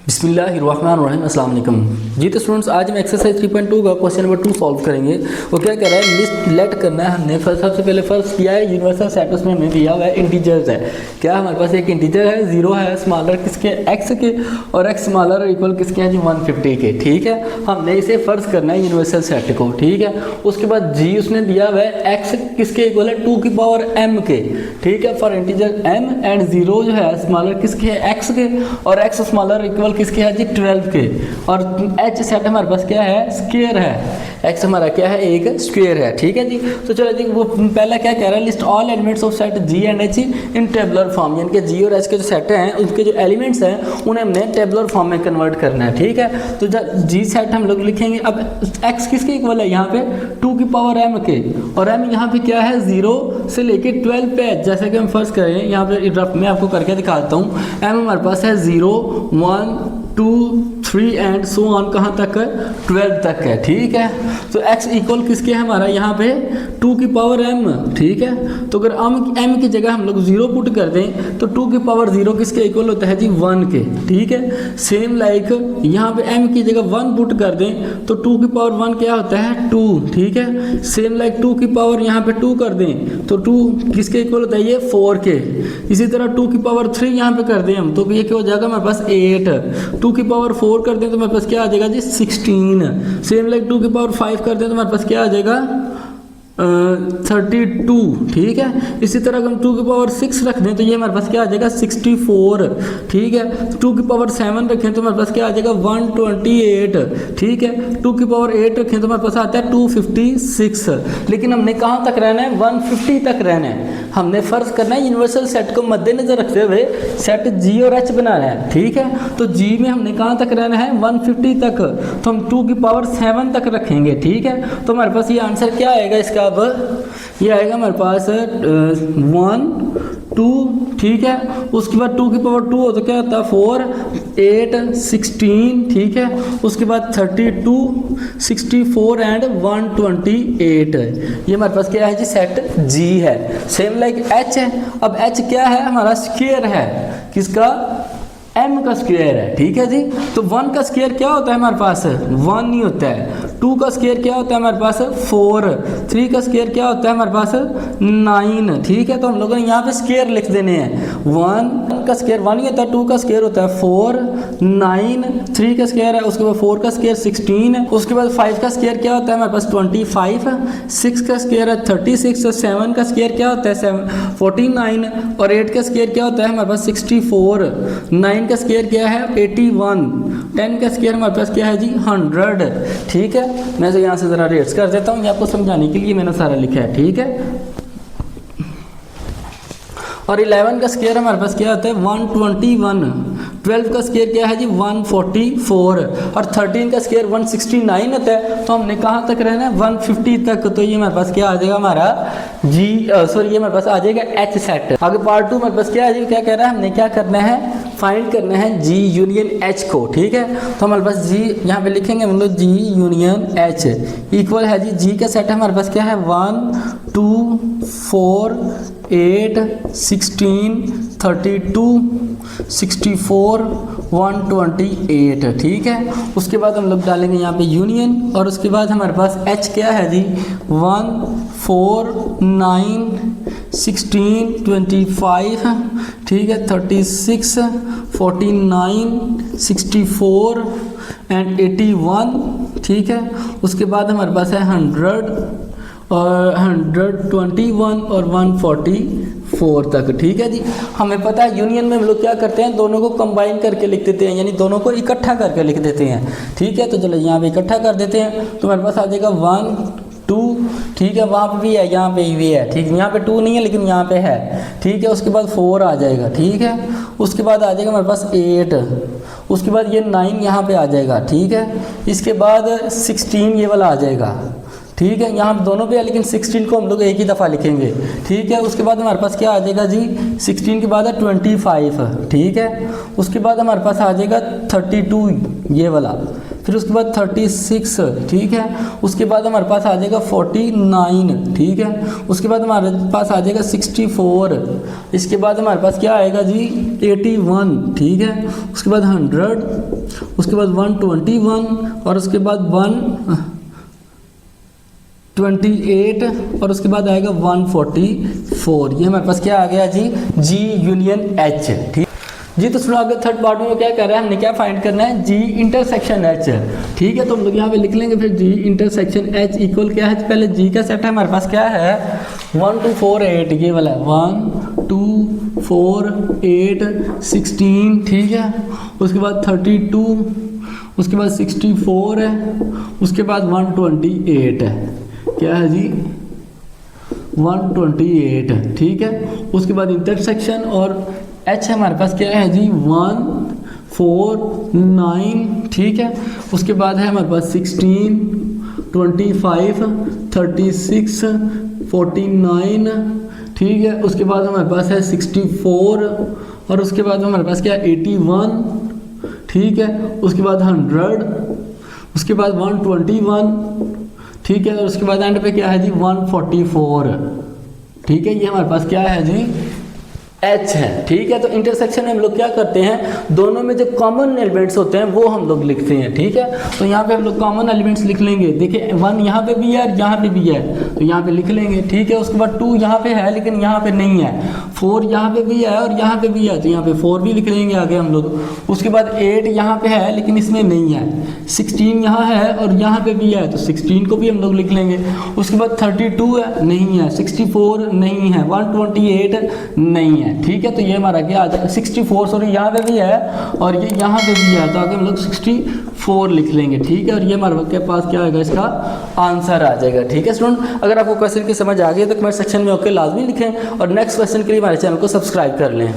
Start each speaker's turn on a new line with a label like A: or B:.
A: बिस्मिल्लाहिर्रहमानिर्रहीम अस्सलाम वालेकुम। जी तो स्टूडेंट्स, आज हम एक्सरसाइज 3.2 का क्वेश्चन नंबर 2 सॉल्व करेंगे। वो क्या कह रहा है, लिस्ट लेट करना है। हमने सबसे पहले फर्स्ट किया है यूनिवर्सल सेट, उसमें हमें दिया हुआ है इंटीजर्स है। क्या हमारे पास एक इंटीजर है 0 है, स्मॉलर किसके x के, और x स्मॉलर इक्वल किसके हैं जी 150 के। ठीक है, हमने इसे फर्ज करना है यूनिवर्सल सेट को। ठीक है, उसके बाद g उसने दिया हुआ है x किसके इक्वल है 2 की पावर m के। ठीक है, फॉर इंटीजर m एंड 0 जो है स्मॉलर किसके है x के, और x स्मॉलर इक्वल किसके है जी 12 के। और h सेट हमारे पास क्या है, स्क्वायर है। x हमारा क्या है, एक स्क्वायर है। ठीक है जी, तो चलो जी वो पहला क्या कह रहा है, list all elements of set g and h in tabular form, यानी कि g और h के जो सेट हैं उनके जो एलिमेंट्स हैं उन्हें हमने टेबुलर फॉर्म में कन्वर्ट करना है। ठीक है, तो g सेट हम लोग लिखेंगे। अब x किसके इक्वल है, यहाँ पे 2 की पावर m के, और m यहाँ पे क्या है 0 से लेके 12 पे। जैसे कि हम फर्स्ट करें, यहाँ पे रफ में आपको करके दिखाता हूँ। m हमारे पास है 0 1 2 3 एंड सो ऑन, कहाँ तक है 12 तक है। ठीक है, तो x इक्वल किसके है हमारा यहाँ पे 2 की पावर m। ठीक है, तो अगर m की जगह हम लोग 0 पुट कर दें तो 2 की पावर 0 किसके इक्वल होता है जी 1 के। ठीक है, सेम लाइक यहाँ पे m की जगह 1 पुट कर दें तो 2 की पावर 1 क्या होता है 2। ठीक है, सेम लाइक 2 की पावर यहाँ पे 2 कर दें तो 2 किसके इक्वल होता है ये 4 के। इसी तरह 2 की पावर 3 यहाँ पे कर दें हम तो ये क्या हो जाएगा हमारे पास 8। 2 की पावर 4 कर दें तो हमारे पास क्या आ जाएगा जी 16। सेम लाइक 2 की पावर 5 कर दें तो हमारे पास क्या आ जाएगा 32। ठीक है, इसी तरह अगर हम 2 की पावर 6 रख दें तो ये हमारे पास क्या आ जाएगा 64। ठीक है, 2 की पावर 7 रखें तो हमारे पास क्या आ जाएगा 128। ठीक है, 2 की पावर 8 रखें तो हमारे पास आता है 256। लेकिन हमने कहाँ तक रहना है 150 तक रहना है। हमने फर्ज करना है यूनिवर्सल सेट को मद्देनजर रखते हुए सेट g और h बनाना है। ठीक है, तो g में हमने कहाँ तक रहना है 150 तक, तो हम 2 की पावर 7 तक रखेंगे। ठीक है, तो हमारे पास ये आंसर क्या आएगा इसका, अब ये आएगा हमारे पास 1 2। ठीक है, उसके बाद 2 की पावर 2 हो तो क्या होता है 4 8 16। ठीक है, उसके बाद 32 64 एंड 128। ये हमारे पास क्या है जी सेट g है। सेम लाइक h है। अब h क्या है हमारा स्क्वायर है, किसका m का स्क्वायर है। ठीक है जी, तो 1 का स्क्वायर क्या होता है हमारे पास 1 नहीं होता है। 2 का स्क्वायर क्या होता है हमारे पास 4। 3 का स्क्वायर क्या होता है हमारे पास 9। ठीक है, तो हम लोगों ने यहाँ पे स्क्वायर लिख देने हैं। 1 का स्क्वायर 1 ही होता है, 2 का स्क्वायर होता है 4 9, 3 का स्क्वायर है, उसके बाद 4 का स्क्वायर 16 है, उसके बाद 5 का स्क्वायर क्या होता है हमारे पास 25, 6 का स्क्वायर है 36, 7 का स्क्वायर क्या होता है 49, और 8 का स्क्वायर क्या होता है हमारे पास 64, 9 का स्क्वायर क्या है 81, 10 का स्क्वायर हमारे पास क्या है जी 100। ठीक है, मैं तो यहाँ से ज़रा रेट्स कर देता हूँ, ये आपको समझाने के लिए मैंने सारा लिखा है। ठीक है, और 11 का स्क्वायर हमारे पास क्या होता है 121, 12 का स्क्वायर क्या है जी 144, और 13 का स्क्वायर 169 होता है। तो हमने कहाँ तक रहना है 150 तक। तो ये हमारे पास क्या आ जाएगा हमारा ये हमारे पास आ जाएगा h सेट। आगे पार्ट 2 हमारे पास क्या है, क्या कह रहा है, हमने क्या करना है फाइंड करना है g यूनियन h को। ठीक है, तो हमारे पास g यहाँ पे लिखेंगे हम लोग g यूनियन h इक्वल है जी g का सेट है हमारे पास क्या है 1 2 4 8 16 32 64 128। ठीक है, उसके बाद हम लोग डालेंगे यहाँ पे यूनियन, और उसके बाद हमारे पास h क्या है जी 1 4 9 16 25। ठीक है, 36 49 64 एंड 81। ठीक है, उसके बाद हमारे पास है 100 और 121 और 144 तक। ठीक है जी, हमें पता है यूनियन में हम लोग क्या करते हैं दोनों को कंबाइन करके लिख देते हैं, यानी दोनों को इकट्ठा करके लिख देते हैं। ठीक है, तो चलो यहाँ पे इकट्ठा कर देते हैं तो हमारे पास आ जाएगा 1 2। ठीक है, वहाँ पे भी है, यहाँ पे भी है। ठीक, यहाँ पे 2 नहीं है लेकिन यहाँ पे है। ठीक है, उसके बाद 4 आ जाएगा। ठीक है, उसके बाद आ जाएगा हमारे पास 8, उसके बाद ये 9 यहाँ पे आ जाएगा। ठीक है, इसके बाद 16 ये वाला आ जाएगा। ठीक है, यहाँ दोनों पे है लेकिन 16 को हम लोग एक ही दफ़ा लिखेंगे। ठीक है, उसके बाद हमारे पास क्या आ जाएगा जी 16 के बाद है 25। ठीक है, उसके बाद हमारे पास आ जाएगा 32 ये वाला। फिर उसके बाद 36, ठीक है। उसके बाद हमारे पास आ जाएगा 49, ठीक है। उसके बाद हमारे पास आ जाएगा 64। इसके बाद हमारे पास क्या आएगा जी 81, ठीक है। उसके बाद 100, उसके बाद 121 और उसके बाद 128 और उसके बाद आएगा 144। ये हमारे पास क्या आ गया जी G यूनियन H, ठीक जी। तो सुनो आगे थर्ड पार्ट में क्या कर रहा है, हमने क्या फाइंड करना है G इंटरसेक्शन H, ठीक है। तो हम लोग यहाँ पे लिख लेंगे फिर G इंटरसेक्शन H इक्वल क्या है, पहले G का सेट है हमारे पास क्या है 1 2 4 8, ये वाला है 1 2 4 8 16, ठीक है। उसके बाद 32, उसके बाद 64 है, उसके बाद 128 है, क्या है जी 128, ठीक है। उसके बाद इंटरसेक्शन और H हमारे पास क्या है जी 1 4 9, ठीक है। उसके बाद है हमारे पास 16 25 36 49, ठीक है। उसके बाद हमारे पास है 64 और उसके बाद हमारे पास क्या है 81, ठीक है। उसके बाद 100, उसके बाद 121, ठीक है। और उसके बाद एंड पे क्या है जी 144, ठीक है। ये हमारे पास क्या है जी H है, ठीक है। तो इंटरसेक्शन में हम लोग क्या करते हैं, दोनों में जो कॉमन एलिमेंट्स होते हैं वो हम लोग लिखते हैं, ठीक है। तो यहाँ पे हम लोग कॉमन एलिमेंट्स लिख लेंगे, देखिए 1 यहाँ पे भी है और यहाँ पे भी है, तो यहाँ पे लिख लेंगे, ठीक है। उसके बाद 2 यहाँ पे है लेकिन यहाँ पे नहीं है, 4 यहाँ पे भी है और यहाँ पे भी है, तो यहाँ पे 4 भी लिख लेंगे आगे हम लोग। उसके बाद 8 यहाँ पे है लेकिन इसमें नहीं है, 16 यहाँ है और यहाँ पे भी है, तो 16 को भी हम लोग लिख लेंगे। उसके बाद 32 है, नहीं है, 64 नहीं है, 128 नहीं है, ठीक है। तो ये हमारा क्या आ जाएगा 64, सॉरी यहाँ पे भी है और ये यहाँ पे भी है, तो आगे हम लोग 64 लिख लेंगे, ठीक है। और ये हमारे के पास क्या आएगा, इसका आंसर आ जाएगा, ठीक है स्टूडेंट। अगर आपको क्वेश्चन की समझ आ गई तो कमेंट सेक्शन में ओके लाजमी लिखें और नेक्स्ट क्वेश्चन के लिए हमारे चैनल को सब्सक्राइब कर लें।